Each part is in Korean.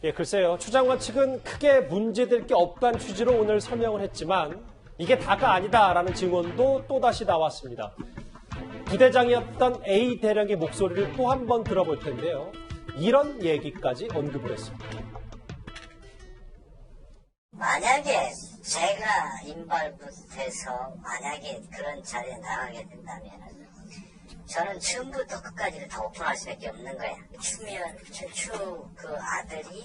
예, 글쎄요. 추 장관 측은 크게 문제될 게 없다는 취지로 오늘 설명을 했지만 이게 다가 아니다라는 증언도 또다시 나왔습니다. 부대장이었던 A 대령의 목소리를 또 한 번 들어볼 텐데요. 이런 얘기까지 언급을 했습니다. 만약에 제가 인발부에서 만약에 그런 자리에 나가게 된다면 저는 처음부터 끝까지를 다 오픈할 수밖에 없는 거야. 추미연 최초 그 아들이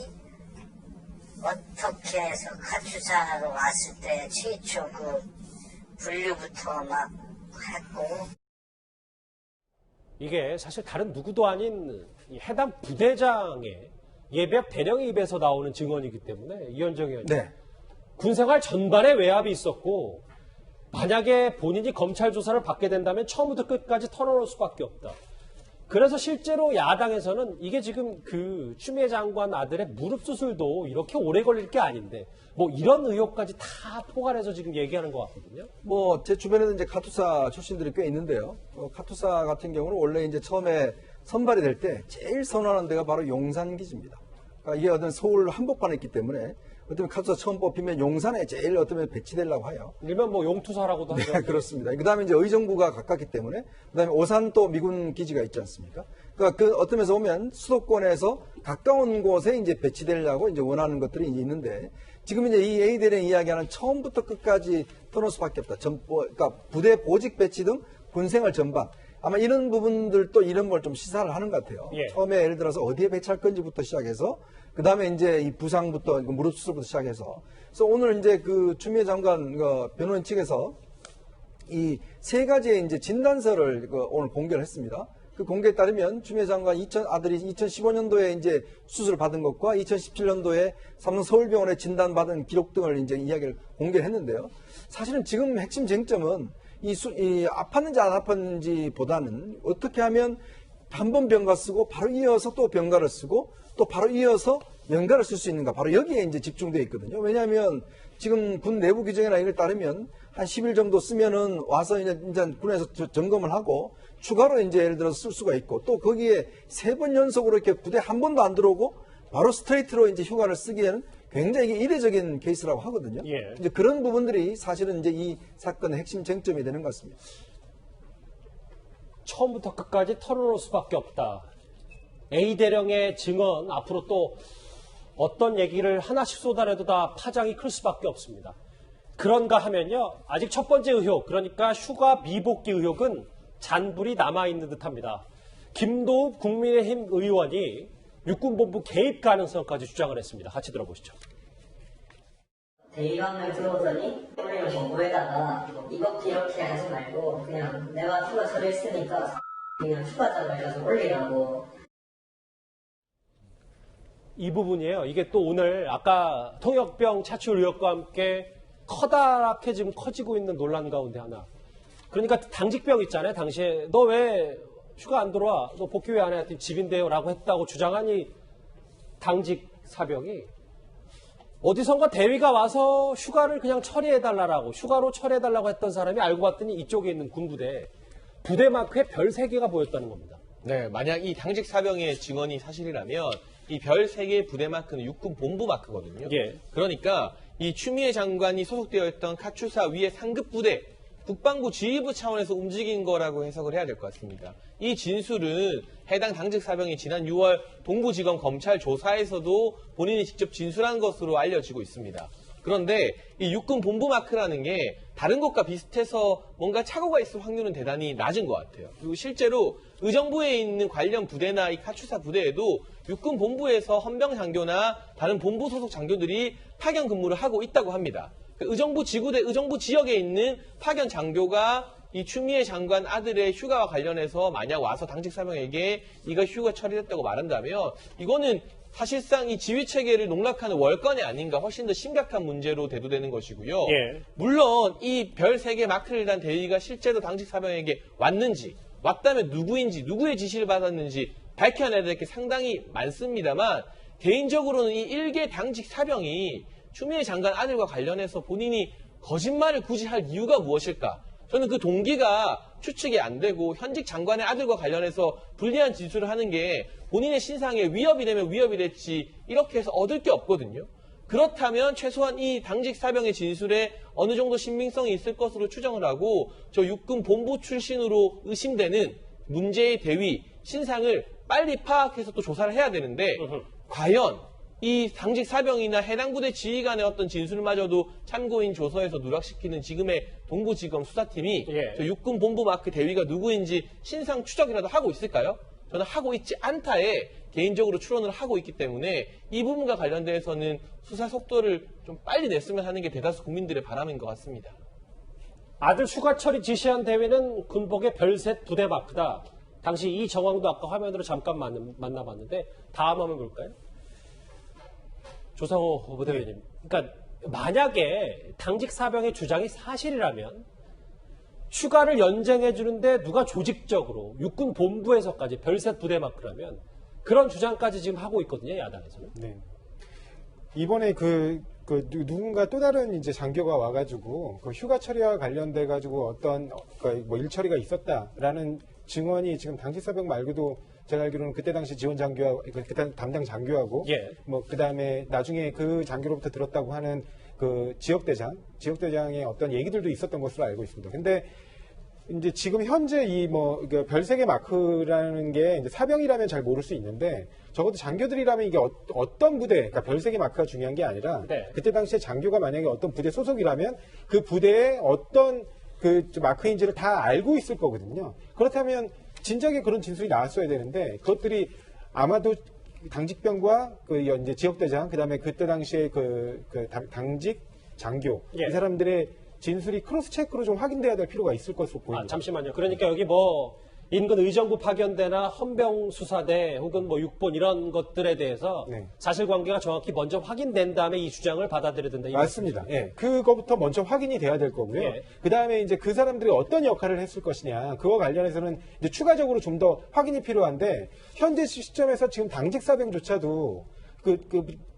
어떻게 해서 카투사로 왔을 때 최초 그 분류부터 막 했고 이게 사실 다른 누구도 아닌 해당 부대장의 예비역 대령의 입에서 나오는 증언이기 때문에 이현정 의원님. 네. 군생활 전반에 외압이 있었고 만약에 본인이 검찰 조사를 받게 된다면 처음부터 끝까지 털어놓을 수밖에 없다. 그래서 실제로 야당에서는 이게 지금 그 추미애 장관 아들의 무릎 수술도 이렇게 오래 걸릴 게 아닌데 뭐 이런 의혹까지 다 포괄해서 지금 얘기하는 것 같거든요. 뭐 제 주변에도 이제 카투사 출신들이 꽤 있는데요. 카투사 같은 경우는 원래 이제 처음에 선발이 될 때 제일 선호하는 데가 바로 용산 기지입니다. 그러니까 이게 어떤 서울 한복판에 있기 때문에 어쩌면 카투사 처음 뽑히면 용산에 제일 어쩌면 배치되려고 해요. 일면 뭐 용투사라고도 하죠. 네, 그렇습니다. 그 다음에 이제 의정부가 가깝기 때문에, 그 다음에 오산 또 미군 기지가 있지 않습니까? 그러니까 그 어떤 면에서 보면 수도권에서 가까운 곳에 이제 배치되려고 이제 원하는 것들이 있는데, 지금 이제 이 A대령 이야기하는 처음부터 끝까지 터놓을 수밖에 없다. 그러니까 부대 보직 배치 등 군생활 전반. 아마 이런 부분들도 이런 걸 좀 시사를 하는 것 같아요. 예. 처음에 예를 들어서 어디에 배치할 건지부터 시작해서, 그 다음에 이제 이 부상부터, 무릎 수술부터 시작해서. 그래서 오늘 이제 그 추미애 장관 변호인 측에서 이 세 가지의 이제 진단서를 오늘 공개를 했습니다. 그 공개에 따르면 추미애 장관 아들이 2015년도에 이제 수술을 받은 것과 2017년도에 삼성 서울병원에 진단받은 기록 등을 이제 이야기를 공개를 했는데요. 사실은 지금 핵심 쟁점은 이 아팠는지 안 아팠는지 보다는 어떻게 하면 한 번 병가 쓰고 바로 이어서 또 병가를 쓰고 또 바로 이어서 연가를 쓸 수 있는가, 바로 여기에 이제 집중되어 있거든요. 왜냐하면 지금 군 내부 규정이나 이걸 따르면 한 10일 정도 쓰면은 와서 이제 군에서 점검을 하고 추가로 이제 예를 들어서 쓸 수가 있고, 또 거기에 3번 연속으로 이렇게 부대 한 번도 안 들어오고 바로 스트레이트로 이제 휴가를 쓰기에는 굉장히 이례적인 케이스라고 하거든요. 예. 이제 그런 부분들이 사실은 이제 이 사건의 핵심 쟁점이 되는 것 같습니다. 처음부터 끝까지 털어놓을 수밖에 없다. A 대령의 증언 앞으로 또 어떤 얘기를 하나씩 쏟아내도 다 파장이 클 수밖에 없습니다. 그런가 하면요, 아직 첫 번째 의혹, 그러니까 휴가 미복귀 의혹은 잔불이 남아있는 듯합니다. 김도읍 국민의힘 의원이 육군본부 개입 가능성까지 주장을 했습니다. 같이 들어보시죠. 대의관을 들어오더니 우리 정부에다가 이렇게 이렇게 하지 말고 그냥 내가 휴가 처리했으니까 그냥 휴가자로 해가지고 올리라고. 이 부분이에요. 이게 또 오늘 아까 통역병 차출 의혹과 함께 커다랗게 지금 커지고 있는 논란 가운데 하나. 그러니까 당직병 있잖아요. 당시에 너 왜 휴가 안 들어와? 너 복귀 왜 안 해? 했더니 집인데요 라고 했다고 주장하니 당직 사병이 어디선가 대위가 와서 휴가를 그냥 처리해달라고, 휴가로 처리해달라고 했던 사람이 알고 봤더니 이쪽에 있는 군부대, 부대 마크에 별 3개가 보였다는 겁니다. 네, 만약 이 당직 사병의 증언이 사실이라면 이 별 3개의 부대 마크는 육군 본부 마크거든요. 예. 그러니까 이 추미애 장관이 소속되어 있던 카투사 위의 상급 부대, 국방부 지휘부 차원에서 움직인 거라고 해석을 해야 될 것 같습니다. 이 진술은 해당 당직 사병이 지난 6월 동부지검 검찰 조사에서도 본인이 직접 진술한 것으로 알려지고 있습니다. 그런데 이 육군 본부 마크라는 게 다른 것과 비슷해서 뭔가 착오가 있을 확률은 대단히 낮은 것 같아요. 그리고 실제로 의정부에 있는 관련 부대나 이 카투사 부대에도 육군 본부에서 헌병 장교나 다른 본부 소속 장교들이 파견 근무를 하고 있다고 합니다. 의정부 지구대, 의정부 지역에 있는 파견 장교가 이 추미애 장관 아들의 휴가와 관련해서 만약 와서 당직 사병에게 이거 휴가 처리됐다고 말한다면 이거는 사실상 이 지휘 체계를 농락하는 월권이 아닌가, 훨씬 더 심각한 문제로 대두되는 것이고요. 예. 물론 이 별 3개 마크를 단 대위가 실제로 당직 사병에게 왔는지, 왔다면 누구인지, 누구의 지시를 받았는지 밝혀내야 될 게 상당히 많습니다만, 개인적으로는 이 1개 당직 사병이 추미애 장관 아들과 관련해서 본인이 거짓말을 굳이 할 이유가 무엇일까? 저는 그 동기가 추측이 안 되고 현직 장관의 아들과 관련해서 불리한 진술을 하는 게 본인의 신상에 위협이 되면 위협이 됐지 이렇게 해서 얻을 게 없거든요. 그렇다면 최소한 이 당직 사병의 진술에 어느 정도 신빙성이 있을 것으로 추정을 하고 저 육군 본부 출신으로 의심되는 문제의 대위 신상을 빨리 파악해서 또 조사를 해야 되는데 과연 이 당직 사병이나 해당 부대 지휘관의 어떤 진술마저도 참고인 조서에서 누락시키는 지금의 동부지검 수사팀이 예. 저 육군 본부 마크 대위가 누구인지 신상 추적이라도 하고 있을까요? 저는 하고 있지 않다에 개인적으로 추론을 하고 있기 때문에 이 부분과 관련돼서는 수사 속도를 좀 빨리 냈으면 하는 게 대다수 국민들의 바람인 것 같습니다. 아들 휴가철이 지시한 대회는 군복의 별셋 부대 마크다. 당시 이 정황도 아까 화면으로 잠깐 만나봤는데 다음 화면 볼까요? 조상호 부대변인. 그러니까 만약에 당직 사병의 주장이 사실이라면 휴가를 연장해 주는데 누가 조직적으로 육군 본부에서까지 별셋 부대 마크라면 그런 주장까지 지금 하고 있거든요, 야당에서는. 네. 이번에 누군가 또 다른 이제 장교가 와가지고 그 휴가 처리와 관련돼 가지고 어떤 뭐 일처리가 있었다라는 증언이 지금 당직 사병 말고도 제가 알기로는 그때 당시 지원 장교하고 그때 담당 장교하고 예. 뭐 그다음에 나중에 그 장교로부터 들었다고 하는 그 지역대장의 어떤 얘기들도 있었던 것으로 알고 있습니다. 근데 이제 지금 현재 이 뭐 별세개 마크라는 게 이제 사병이라면 잘 모를 수 있는데 적어도 장교들이라면 이게 어떤 부대, 그러니까 별세개 마크가 중요한 게 아니라 네. 그때 당시에 장교가 만약에 어떤 부대 소속이라면 그 부대에 어떤 그 마크인지를 다 알고 있을 거거든요. 그렇다면 진작에 그런 진술이 나왔어야 되는데 그것들이 아마도 당직병과 그 이제 지역대장 그다음에 그때 당시에 당직 장교 예. 이 사람들의 진술이 크로스 체크로 좀 확인돼야 될 필요가 있을 것으로 보입니다. 잠시만요. 그러니까 여기 뭐 인근 의정부 파견대나 헌병수사대 혹은 뭐 육본 이런 것들에 대해서 네. 사실관계가 정확히 먼저 확인된 다음에 이 주장을 받아들여야 된다. 이 맞습니다. 예. 그거부터 먼저 확인이 돼야 될 거고요. 예. 그 다음에 이제 그 사람들이 어떤 역할을 했을 것이냐. 그와 관련해서는 이제 추가적으로 좀 더 확인이 필요한데, 현재 시점에서 지금 당직사병조차도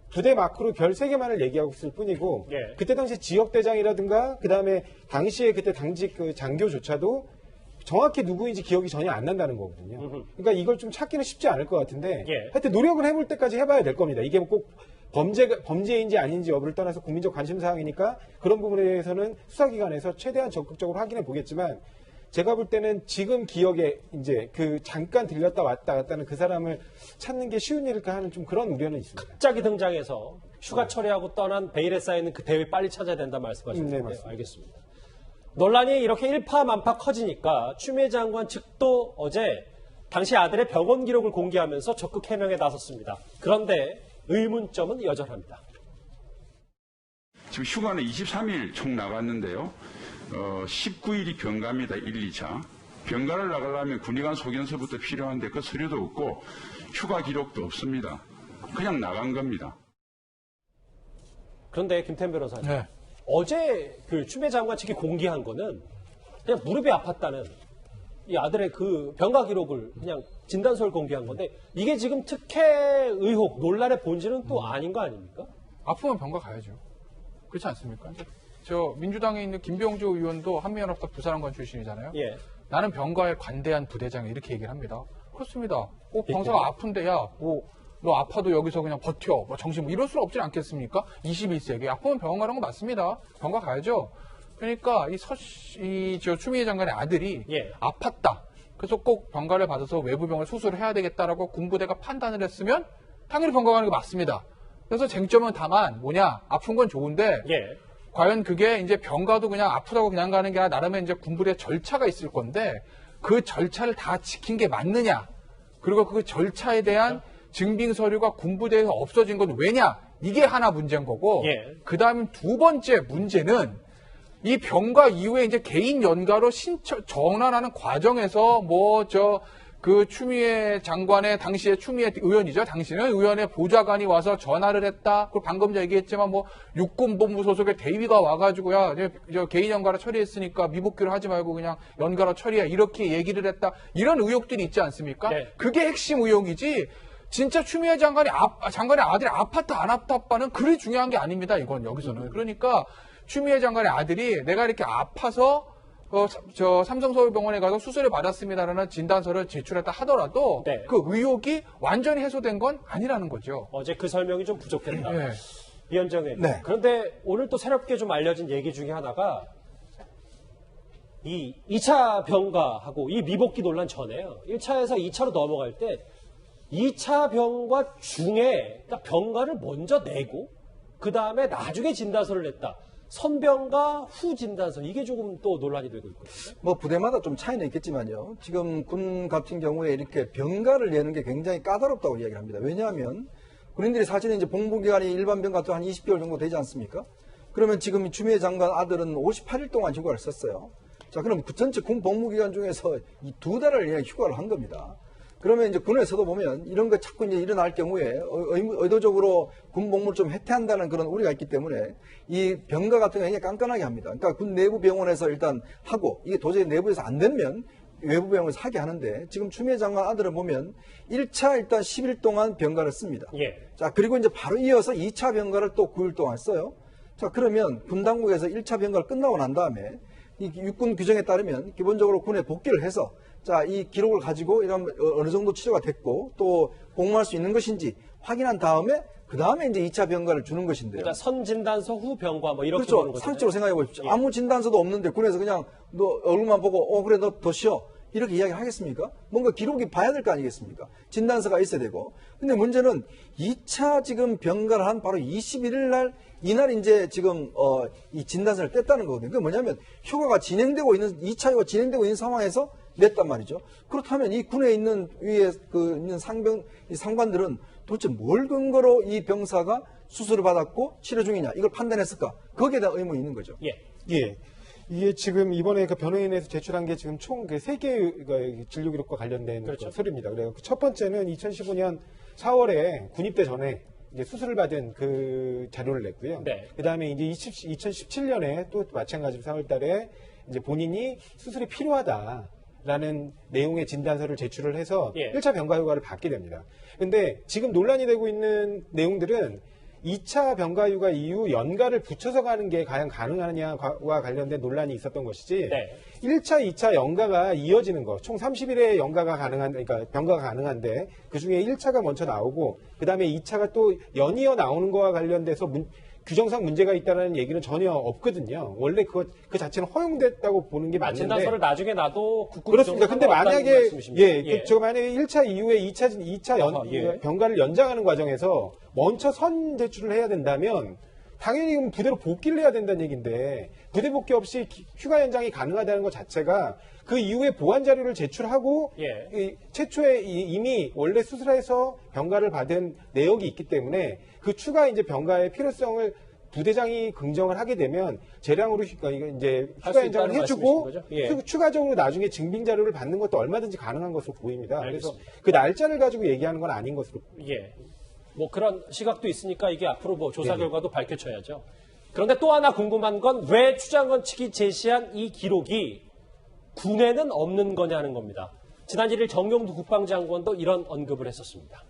부대 마크로 별 3개만을 얘기하고 있을 뿐이고, 예. 그때 당시 지역대장이라든가, 그 다음에 당시에 그때 당직 장교조차도 정확히 누구인지 기억이 전혀 안 난다는 거거든요. 그러니까 이걸 좀 찾기는 쉽지 않을 것 같은데, 예. 하여튼 노력을 해볼 때까지 해봐야 될 겁니다. 이게 꼭 범죄인지 아닌지 여부를 떠나서 국민적 관심 사항이니까 그런 부분에 대해서는 수사기관에서 최대한 적극적으로 확인해 보겠지만, 제가 볼 때는 지금 기억에 이제 잠깐 들렸다 왔다 갔다는 그 사람을 찾는 게 쉬운 일일까 하는 좀 그런 우려는 있습니다. 갑자기 등장해서 휴가 처리하고 떠난 베일에 쌓여있는 그 대위 빨리 찾아야 된다 말씀하셨는데 네, 맞습니다. 알겠습니다. 논란이 이렇게 일파만파 커지니까 추미애 장관 측도 어제 당시 아들의 병원 기록을 공개하면서 적극 해명에 나섰습니다. 그런데 의문점은 여전합니다. 지금 휴가는 23일 총 나갔는데요. 19일이 병가입니다. 1, 2차. 병가를 나가려면 군의관 소견서부터 필요한데 그 서류도 없고 휴가 기록도 없습니다. 그냥 나간 겁니다. 그런데 김태현 변호사님, 네. 어제 그 추미애 장관 측이 공개한 거는 그냥 무릎이 아팠다는 이 아들의 그 병가 기록을 그냥 진단서를 공개한 건데 이게 지금 특혜 의혹, 논란의 본질은 또 아닌 거 아닙니까? 아프면 병가 가야죠. 그렇지 않습니까? 저 민주당에 있는 김병조 의원도 한미연합당 부사령관 출신이잖아요. 예. 나는 병가에 관대한 부대장이 이렇게 얘기를 합니다. 그렇습니다. 병사가 아픈데 너 아파도 여기서 그냥 버텨. 정신 이럴 수는 없지 않겠습니까? 21세기 아프면 병원 가는 거 맞습니다. 병가 가야죠. 그러니까 저 추미애 장관의 아들이 예. 아팠다. 그래서 꼭 병가를 받아서 외부병을 수술을 해야 되겠다라고 군부대가 판단을 했으면 당연히 병가 가는 게 맞습니다. 그래서 쟁점은 다만 뭐냐? 아픈 건 좋은데 예. 과연 그게 이제 병가도 그냥 아프다고 그냥 가는 게 아니라 나름의 이제 군부대 절차가 있을 건데 그 절차를 다 지킨 게 맞느냐? 그리고 그 절차에 대한 증빙 서류가 군부대에서 없어진 건 왜냐? 이게 하나 문제인 거고 예. 그다음 두 번째 문제는 이 병가 이후에 이제 개인 연가로 전환하는 과정에서 추미애 장관의 당시에 추미애 의원이죠. 당시는 의원의 보좌관이 와서 전화를 했다. 그리고 방금 얘기했지만 육군본부 소속의 대위가 와가지고야 개인 연가로 처리했으니까 미복귀를 하지 말고 그냥 연가로 처리해 이렇게 얘기를 했다. 이런 의혹들이 있지 않습니까? 네. 그게 핵심 의혹이지. 진짜 추미애 장관의 아들이 아팠다 안 아팠다는 그리 중요한 게 아닙니다. 이건 여기서는. 그러니까 추미애 장관의 아들이 내가 이렇게 아파서 삼성서울병원에 가서 수술을 받았습니다라는 진단서를 제출했다 하더라도 네. 그 의혹이 완전히 해소된 건 아니라는 거죠. 어제 그 설명이 좀 부족했다. 네. 위원장님. 네. 그런데 오늘 또 새롭게 좀 알려진 얘기 중에 하나가 이 2차 병가하고 이 미복귀 논란 전에요. 1차에서 2차로 넘어갈 때 2차 병가 중에 그러니까 병가를 먼저 내고 그 다음에 나중에 진단서를 냈다. 선병가 후 진단서 이게 조금 또 논란이 되고 있거든요. 뭐 부대마다 좀 차이는 있겠지만요. 지금 군 같은 경우에 이렇게 병가를 내는 게 굉장히 까다롭다고 이야기를 합니다. 왜냐하면 군인들이 사실은 이제 복무기간이 일반 병가도 한 20개월 정도 되지 않습니까? 그러면 지금 추미애 장관 아들은 58일 동안 휴가를 썼어요. 자, 그럼 그 전체 군 복무기간 중에서 이 2달을 그냥 휴가를 한 겁니다. 그러면 이제 군에서도 보면 이런 거 자꾸 이제 일어날 경우에 의도적으로 군 복무를 좀 해태한다는 그런 우려가 있기 때문에 이 병가 같은 거 굉장히 깐깐하게 합니다. 그러니까 군 내부 병원에서 일단 하고 이게 도저히 내부에서 안 되면 외부 병원에서 하게 하는데 지금 추미애 장관 아들을 보면 1차 일단 10일 동안 병가를 씁니다. 예. 자, 그리고 이제 바로 이어서 2차 병가를 또 9일 동안 써요. 자, 그러면 군 당국에서 1차 병가를 끝나고 난 다음에 이 육군 규정에 따르면 기본적으로 군에 복귀를 해서 자, 이 기록을 가지고 이런 어느 정도 치료가 됐고 또 복무할 수 있는 것인지 확인한 다음에 그 다음에 이제 2차 병가를 주는 것인데요. 그러니까 선 진단서 후 병가 뭐 이렇게 보는 그렇죠. 거죠. 상식적으로 생각해 보십시오. 예. 아무 진단서도 없는데 군에서 그냥 너 얼굴만 보고 그래 너 더 쉬어 이렇게 이야기를 하겠습니까? 뭔가 기록이 봐야 될 거 아니겠습니까? 진단서가 있어야 되고. 근데 문제는 2차 지금 병가를 한 바로 21일 날 이날 이제 지금 이 진단서를 뗐다는 거거든요. 그게 뭐냐면 휴가가 진행되고 있는 2차 휴가 진행되고 있는 상황에서 냈단 말이죠. 그렇다면 이 군에 있는 위에 있는 이 상관들은 도대체 뭘 근거로 이 병사가 수술을 받았고 치료 중이냐 이걸 판단했을까? 거기에 대한 의문이 있는 거죠. 예. 예. 이게 지금 이번에 그 변호인에서 제출한 게 지금 총 3개의 진료 기록과 관련된 그렇죠. 그 서류입니다. 그래서 첫 번째는 2015년 4월에 군입대 전에 이제 수술을 받은 그 자료를 냈고요. 네. 그 다음에 이제 2017년에 또 마찬가지로 4월 달에 이제 본인이 수술이 필요하다라는 내용의 진단서를 제출을 해서 예. 1차 병가 휴가를 받게 됩니다. 근데 지금 논란이 되고 있는 내용들은 2차 병가 휴가 이후 연가를 붙여서 가는 게 과연 가능하냐와 관련된 논란이 있었던 것이지 네. 1차, 2차 연가가 이어지는 거, 총 30일의 연가가 그러니까 병가가 가능한데 그 중에 1차가 먼저 나오고 그 다음에 2차가 또 연이어 나오는 거와 관련돼서 규정상 문제가 있다는 얘기는 전혀 없거든요. 원래 그 자체는 허용됐다고 보는 게 맞는데. 진단서를 나중에 놔도 그렇습니다. 근데 만약에 예. 만약에 1차 이후에 2차 병가를 연장하는 과정에서 먼저 선 제출을 해야 된다면 당연히 그럼 부대로 복귀를 해야 된다는 얘기인데 부대 복귀 없이 휴가 연장이 가능하다는 것 자체가 그 이후에 보완 자료를 제출하고 예. 최초에 이미 원래 수술해서 병가를 받은 내역이 있기 때문에 그 추가 이제 병가의 필요성을 부대장이 긍정을 하게 되면 재량으로 이제 할수 휴가 연장을 있다는 해주고 말씀이신 거죠? 예. 그 추가적으로 나중에 증빙 자료를 받는 것도 얼마든지 가능한 것으로 보입니다. 알겠습니다. 그래서 그 날짜를 가지고 얘기하는 건 아닌 것으로. 예. 뭐 그런 시각도 있으니까 이게 앞으로 뭐 조사 네. 결과도 밝혀져야죠. 그런데 또 하나 궁금한 건 왜 추장관 측이 제시한 이 기록이 군에는 없는 거냐는 겁니다. 지난 1일 정용두 국방장관도 이런 언급을 했었습니다.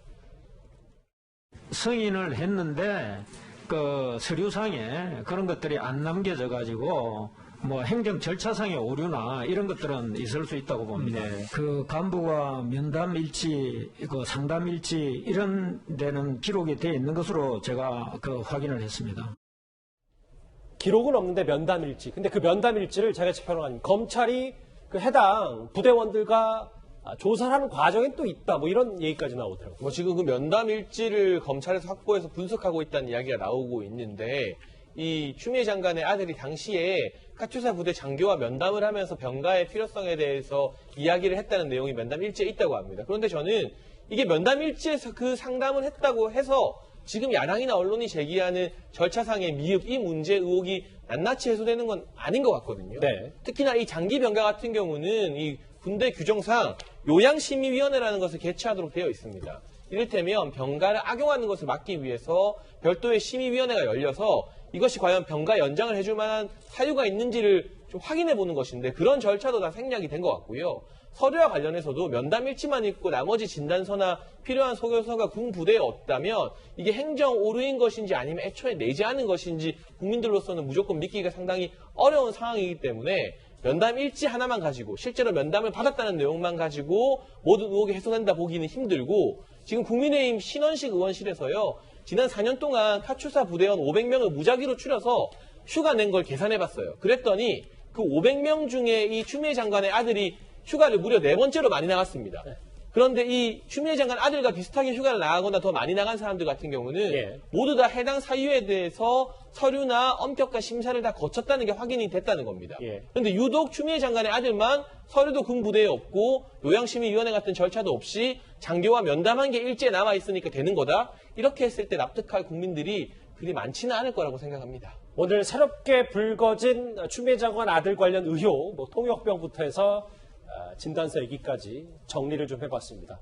승인을 했는데 그 서류상에 그런 것들이 안 남겨져 가지고 뭐 행정 절차상의 오류나 이런 것들은 있을 수 있다고 봅니다. 그 간부가 면담 일치, 그 상담 일치 이런 데는 기록이 되어 있는 것으로 제가 그 확인을 했습니다. 기록은 없는데 면담일지. 근데 그 면담일지를 제가 집행한 검찰이 그 해당 부대원들과 조사를 하는 과정에 또 있다. 뭐 이런 얘기까지 나오더라고요. 뭐 지금 그 면담 일지를 검찰에서 확보해서 분석하고 있다는 이야기가 나오고 있는데 이 추미애 장관의 아들이 당시에 카투사 부대 장교와 면담을 하면서 병가의 필요성에 대해서 이야기를 했다는 내용이 면담 일지에 있다고 합니다. 그런데 저는 이게 면담 일지에서 그 상담을 했다고 해서 지금 야당이나 언론이 제기하는 절차상의 미흡, 이 문제 의혹이 낱낱이 해소되는 건 아닌 것 같거든요. 네. 특히나 이 장기 병가 같은 경우는 이 군대 규정상 요양심의위원회라는 것을 개최하도록 되어 있습니다. 이를테면 병가를 악용하는 것을 막기 위해서 별도의 심의위원회가 열려서 이것이 과연 병가 연장을 해줄 만한 사유가 있는지를 좀 확인해 보는 것인데 그런 절차도 다 생략이 된 것 같고요. 서류와 관련해서도 면담 일지만 있고 나머지 진단서나 필요한 소교서가 군 부대에 없다면 이게 행정 오류인 것인지 아니면 애초에 내지 않은 것인지 국민들로서는 무조건 믿기가 상당히 어려운 상황이기 때문에 면담 일지 하나만 가지고 실제로 면담을 받았다는 내용만 가지고 모든 의혹이 해소된다 보기는 힘들고 지금 국민의힘 신원식 의원실에서요. 지난 4년 동안 카투사 부대원 500명을 무작위로 추려서 휴가 낸 걸 계산해봤어요. 그랬더니 그 500명 중에 이 추미애 장관의 아들이 휴가를 무려 4번째로 많이 나갔습니다. 그런데 이 추미애 장관 아들과 비슷하게 휴가를 나가거나 더 많이 나간 사람들 같은 경우는 예. 모두 다 해당 사유에 대해서 서류나 엄격한 심사를 다 거쳤다는 게 확인이 됐다는 겁니다. 예. 그런데 유독 추미애 장관의 아들만 서류도 군부대에 없고 요양심의위원회 같은 절차도 없이 장교와 면담한 게 일지에 남아있으니까 되는 거다. 이렇게 했을 때 납득할 국민들이 그리 많지는 않을 거라고 생각합니다. 오늘 새롭게 불거진 추미애 장관 아들 관련 의혹, 통역병부터 해서 진단서 얘기까지 정리를 좀 해봤습니다.